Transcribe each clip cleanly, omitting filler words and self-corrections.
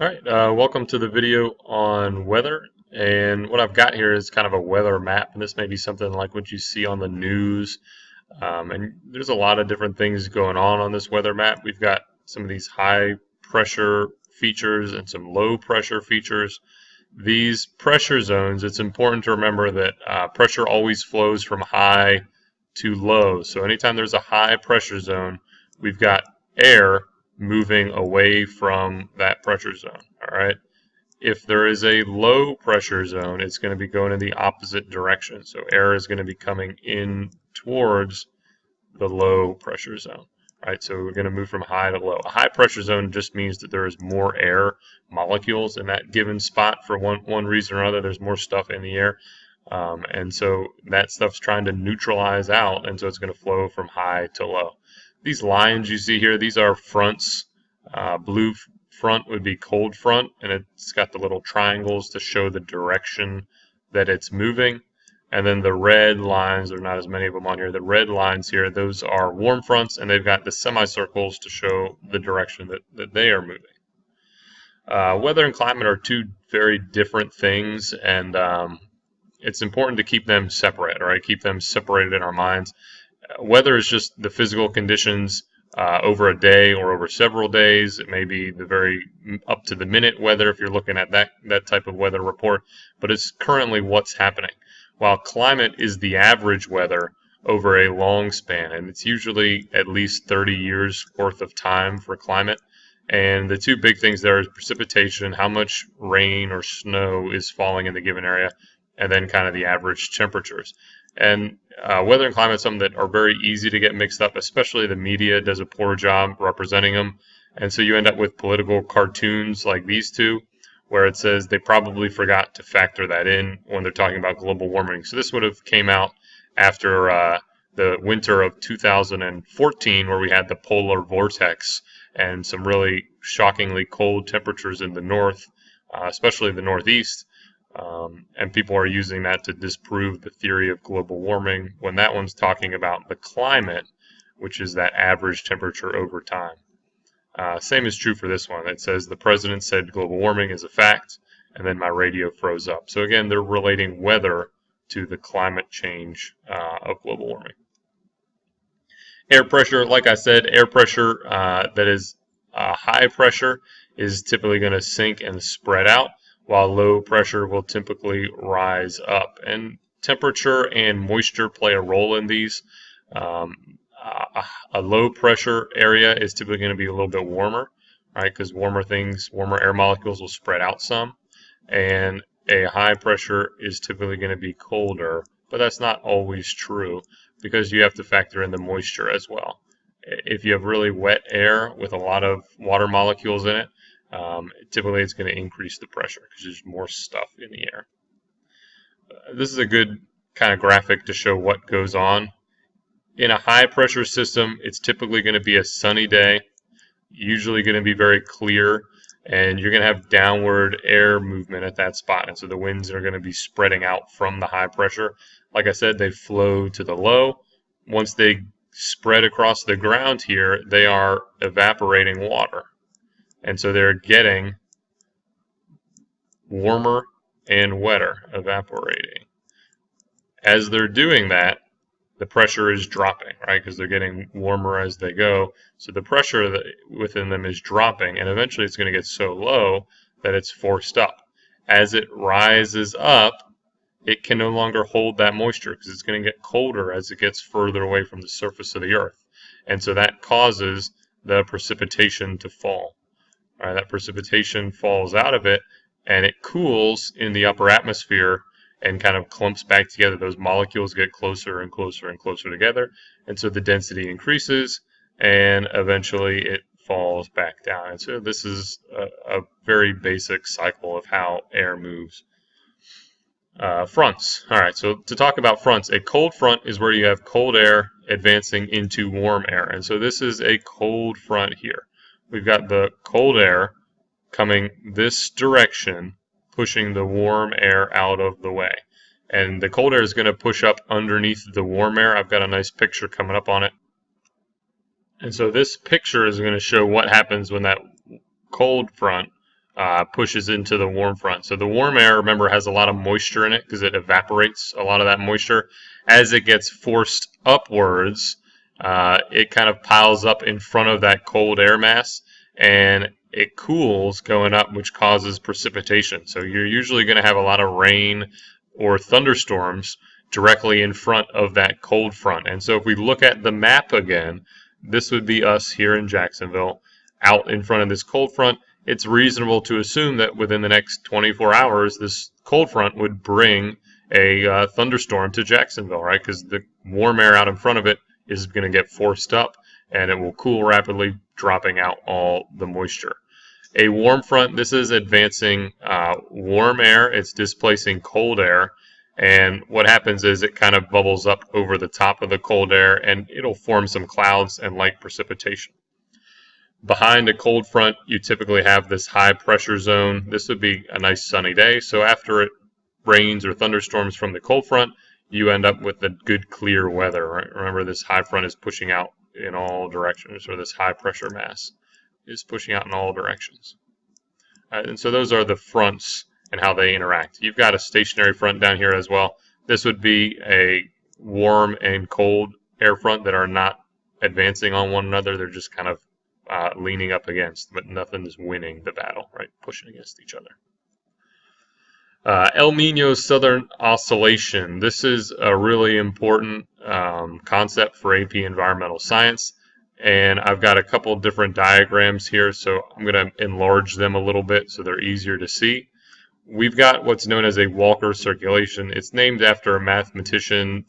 Alright, welcome to the video on weather. And what I've got here is kind of a weather map, and this may be something like what you see on the news. And there's a lot of different things going on this weather map. We've got some of these high pressure features and some low pressure features. These pressure zones, it's important to remember that pressure always flows from high to low. So anytime there's a high pressure zone, we've got air moving away from that pressure zone. All right. If there is a low pressure zone, it's going to be going in the opposite direction. So air is going to be coming in towards the low pressure zone. Right, so we're going to move from high to low. A high pressure zone just means that there is more air molecules in that given spot for one reason or other. There's more stuff in the air. And so that stuff's trying to neutralize out, and so it's going to flow from high to low. These lines you see here, these are fronts. Blue front would be cold front, and it's got the little triangles to show the direction that it's moving. And then the red lines, there are not as many of them on here, the red lines here, those are warm fronts, and they've got the semicircles to show the direction that they are moving. Weather and climate are two very different things, and it's important to keep them separate, right? Keep them separated in our minds. Weather is just the physical conditions over a day or over several days. It may be the very up to the minute weather if you're looking at that type of weather report, but it's currently what's happening. While climate is the average weather over a long span, and it's usually at least 30 years worth of time for climate. And the two big things there is precipitation, how much rain or snow is falling in the given area, and then kind of the average temperatures. And weather and climate are something that are very easy to get mixed up, especially the media does a poor job representing them. And so you end up with political cartoons like these two, where it says they probably forgot to factor that in when they're talking about global warming. So this would have came out after the winter of 2014, where we had the polar vortex and some really shockingly cold temperatures in the north, especially the northeast. And people are using that to disprove the theory of global warming when that one's talking about the climate, which is that average temperature over time. Same is true for this one. It says the president said global warming is a fact, and then my radio froze up. So again, they're relating weather to the climate change of global warming. Air pressure, like I said, air pressure that is high pressure is typically going to sink and spread out, while low pressure will typically rise up. And temperature and moisture play a role in these. A low pressure area is typically going to be a little bit warmer, right? Because warmer air molecules will spread out some. And a high pressure is typically going to be colder, but that's not always true because you have to factor in the moisture as well. If you have really wet air with a lot of water molecules in it, typically it's going to increase the pressure because there's more stuff in the air. This is a good kind of graphic to show what goes on. In a high pressure system, it's typically going to be a sunny day, usually going to be very clear, and you're going to have downward air movement at that spot. And so the winds are going to be spreading out from the high pressure. Like I said, they flow to the low. Once they spread across the ground here, they are evaporating water. And so they're getting warmer and wetter, evaporating. As they're doing that, the pressure is dropping, right? Because they're getting warmer as they go. So the pressure within them is dropping, and eventually it's going to get so low that it's forced up. As it rises up, it can no longer hold that moisture because it's going to get colder as it gets further away from the surface of the earth. And so that causes the precipitation to fall. All right, that precipitation falls out of it, and it cools in the upper atmosphere and kind of clumps back together. Those molecules get closer and closer and closer together, and so the density increases, and eventually it falls back down. And so this is a very basic cycle of how air moves. Fronts. All right, so to talk about fronts, a cold front is where you have cold air advancing into warm air, and so this is a cold front here. We've got the cold air coming this direction, pushing the warm air out of the way. And the cold air is going to push up underneath the warm air. I've got a nice picture coming up on it. And so this picture is going to show what happens when that cold front pushes into the warm front. So the warm air, remember, has a lot of moisture in it because it evaporates a lot of that moisture. As it gets forced upwards, it kind of piles up in front of that cold air mass, and it cools going up, which causes precipitation. So you're usually going to have a lot of rain or thunderstorms directly in front of that cold front. And so if we look at the map again, this would be us here in Jacksonville out in front of this cold front. It's reasonable to assume that within the next 24 hours, this cold front would bring a thunderstorm to Jacksonville, right? Because the warm air out in front of it is going to get forced up, and it will cool rapidly, dropping out all the moisture. A warm front, this is advancing warm air. It's displacing cold air. And what happens is it kind of bubbles up over the top of the cold air, and it'll form some clouds and light precipitation. Behind a cold front, you typically have this high pressure zone. This would be a nice sunny day. So after it rains or thunderstorms from the cold front, you end up with the good clear weather, right? Remember, this high front is pushing out in all directions, or this high pressure mass is pushing out in all directions. And so those are the fronts and how they interact. You've got a stationary front down here as well. This would be a warm and cold air front that are not advancing on one another. They're just kind of leaning up against, but nothing is winning the battle, right? Pushing against each other. El Nino Southern Oscillation. This is a really important concept for AP Environmental Science, and I've got a couple different diagrams here, so I'm going to enlarge them a little bit so they're easier to see. We've got what's known as a Walker circulation. It's named after a mathematician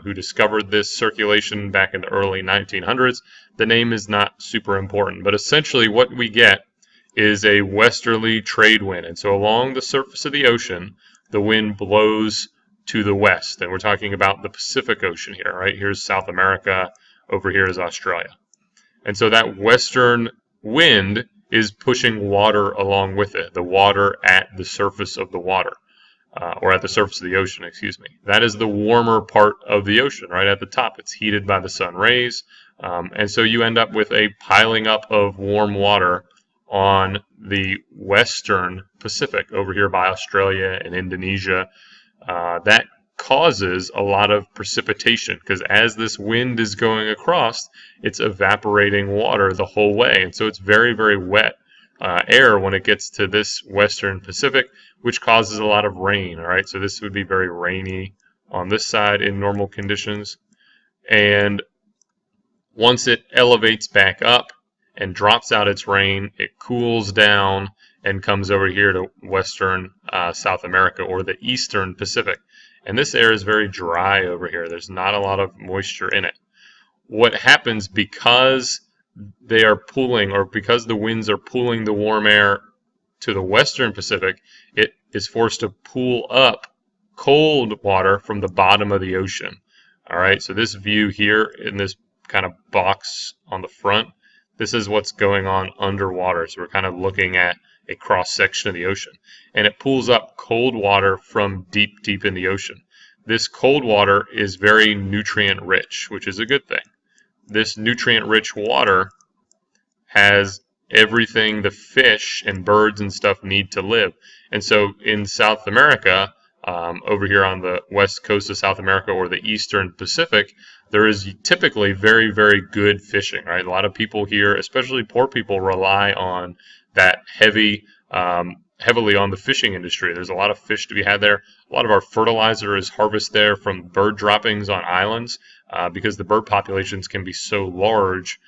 who discovered this circulation back in the early 1900s. The name is not super important, but essentially what we get is a westerly trade wind. And so along the surface of the ocean, the wind blows to the west. And we're talking about the Pacific Ocean here, right? Here's South America, over here is Australia. And so that western wind is pushing water along with it, the water at the surface of the water. Or at the surface of the ocean, excuse me. That is the warmer part of the ocean, right at the top. It's heated by the sun rays, and so you end up with a piling up of warm water on the western Pacific, over here by Australia and Indonesia. That causes a lot of precipitation, because as this wind is going across, it's evaporating water the whole way, and so it's very, very wet air when it gets to this western Pacific, which causes a lot of rain. All right, so this would be very rainy on this side in normal conditions. And once it elevates back up and drops out its rain, it cools down and comes over here to western South America, or the eastern Pacific. And this air is very dry over here. There's not a lot of moisture in it. What happens, because they are pulling, or because the winds are pulling the warm air to the western Pacific, it is forced to pull up cold water from the bottom of the ocean. All right, so this view here in this kind of box on the front, this is what's going on underwater. So we're kind of looking at a cross section of the ocean, and it pulls up cold water from deep, deep in the ocean. This cold water is very nutrient rich, which is a good thing. This nutrient-rich water has everything the fish and birds and stuff need to live. And so in South America, over here on the west coast of South America, or the eastern Pacific, there is typically very, very good fishing, right? A lot of people here, especially poor people, rely on that heavily on the fishing industry. There's a lot of fish to be had there. A lot of our fertilizer is harvested there from bird droppings on islands, because the bird populations can be so large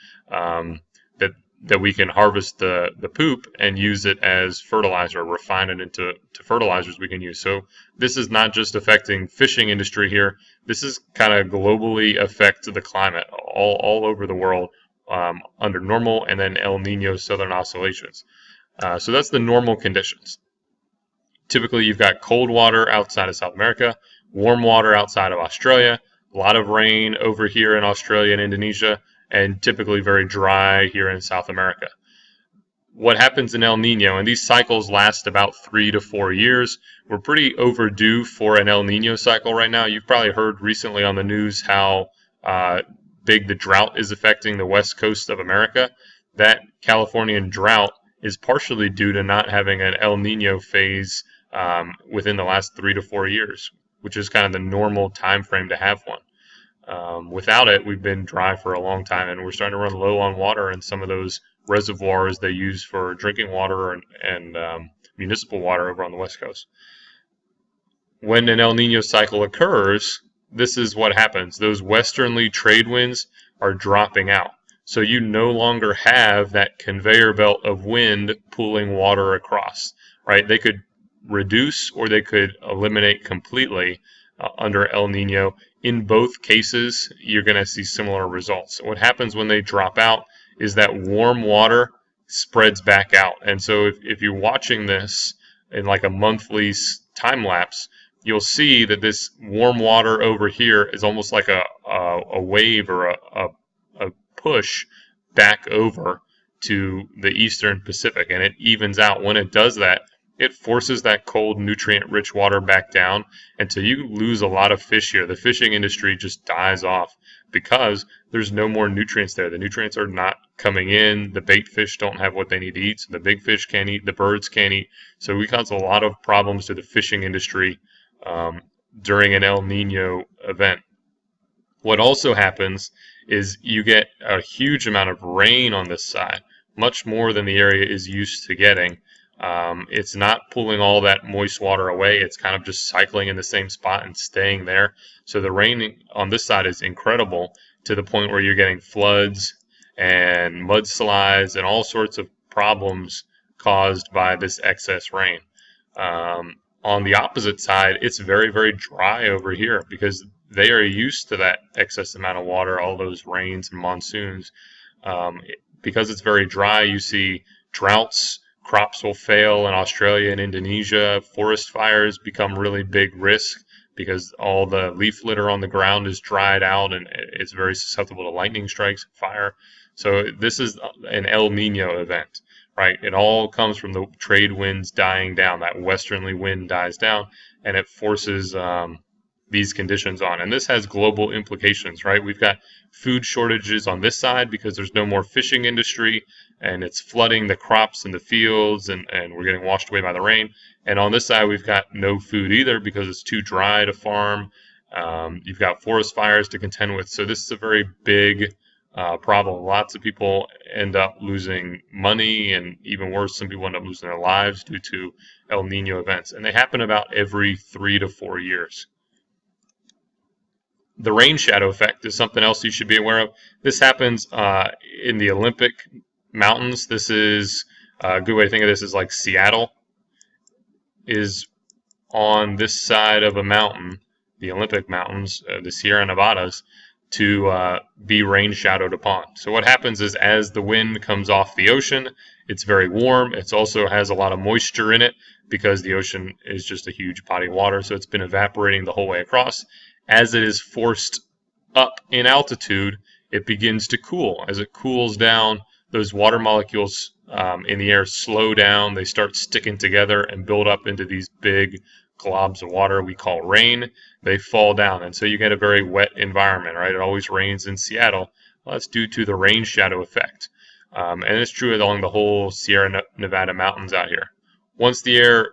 that we can harvest the poop and use it as fertilizer, refine it into fertilizers we can use. So this is not just affecting fishing industry here. This is kind of globally affect the climate all over the world under normal and then El Nino Southern Oscillations. So that's the normal conditions. Typically, you've got cold water outside of South America, warm water outside of Australia, a lot of rain over here in Australia and Indonesia, and typically very dry here in South America. What happens in El Nino, and these cycles last about 3 to 4 years. We're pretty overdue for an El Nino cycle right now. You've probably heard recently on the news how big the drought is affecting the west coast of America. That Californian drought is partially due to not having an El Nino phase within the last 3 to 4 years, which is kind of the normal time frame to have one. Without it, we've been dry for a long time, and we're starting to run low on water in some of those reservoirs they use for drinking water and municipal water over on the West Coast. When an El Nino cycle occurs, this is what happens. Those westerly trade winds are dropping out. So you no longer have that conveyor belt of wind pulling water across, right? They could reduce or they could eliminate completely under El Nino. In both cases, you're going to see similar results. What happens when they drop out is that warm water spreads back out. And so if you're watching this in like a monthly time lapse, you'll see that this warm water over here is almost like a wave or a push back over to the eastern Pacific, and it evens out. When it does that, it forces that cold, nutrient-rich water back down, and so you lose a lot of fish here. The fishing industry just dies off because there's no more nutrients there. The nutrients are not coming in. The bait fish don't have what they need to eat, so the big fish can't eat, the birds can't eat. So we cause a lot of problems to the fishing industry during an El Nino event. What also happens is you get a huge amount of rain on this side, much more than the area is used to getting. It's not pulling all that moist water away. It's kind of just cycling in the same spot and staying there. So the rain on this side is incredible to the point where you're getting floods and mudslides and all sorts of problems caused by this excess rain. On the opposite side, it's very, very dry over here because they are used to that excess amount of water, all those rains and monsoons. Because it's very dry, you see droughts, crops will fail in Australia and Indonesia. Forest fires become really big risk because all the leaf litter on the ground is dried out and it's very susceptible to lightning strikes and fire. So this is an El Nino event, right? It all comes from the trade winds dying down. That westerly wind dies down and it forces these conditions on. And this has global implications, right? We've got food shortages on this side because there's no more fishing industry and it's flooding the crops in the fields and we're getting washed away by the rain. And on this side, we've got no food either because it's too dry to farm. You've got forest fires to contend with. So this is a very big problem. Lots of people end up losing money, and even worse, some people end up losing their lives due to El Nino events. And they happen about every 3 to 4 years. The rain shadow effect is something else you should be aware of. This happens in the Olympic mountains. This is a good way to think of this is like Seattle is on this side of a mountain, the Olympic mountains, the Sierra Nevadas, to be rain shadowed upon. So what happens is as the wind comes off the ocean, it's very warm. It also has a lot of moisture in it because the ocean is just a huge body of water. So it's been evaporating the whole way across. As it is forced up in altitude, it begins to cool. As it cools down, those water molecules in the air slow down. They start sticking together and build up into these big globs of water we call rain. They fall down, and so you get a very wet environment, right? It always rains in Seattle. Well, that's due to the rain shadow effect. And it's true along the whole Sierra Nevada mountains out here. Once the air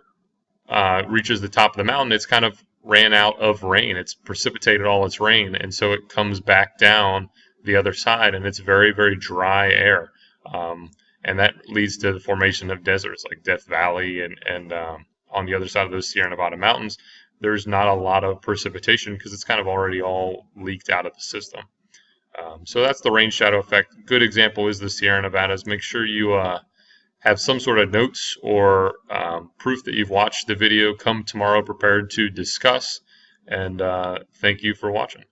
reaches the top of the mountain, it's kind of ran out of rain. It's precipitated all its rain, and so it comes back down the other side, and it's very, very dry air. And that leads to the formation of deserts like Death Valley and on the other side of those Sierra Nevada mountains, there's not a lot of precipitation because it's kind of already all leaked out of the system. So that's the rain shadow effect. Good example is the Sierra Nevadas. Make sure you have some sort of notes or proof that you've watched the video. Come tomorrow prepared to discuss. And thank you for watching.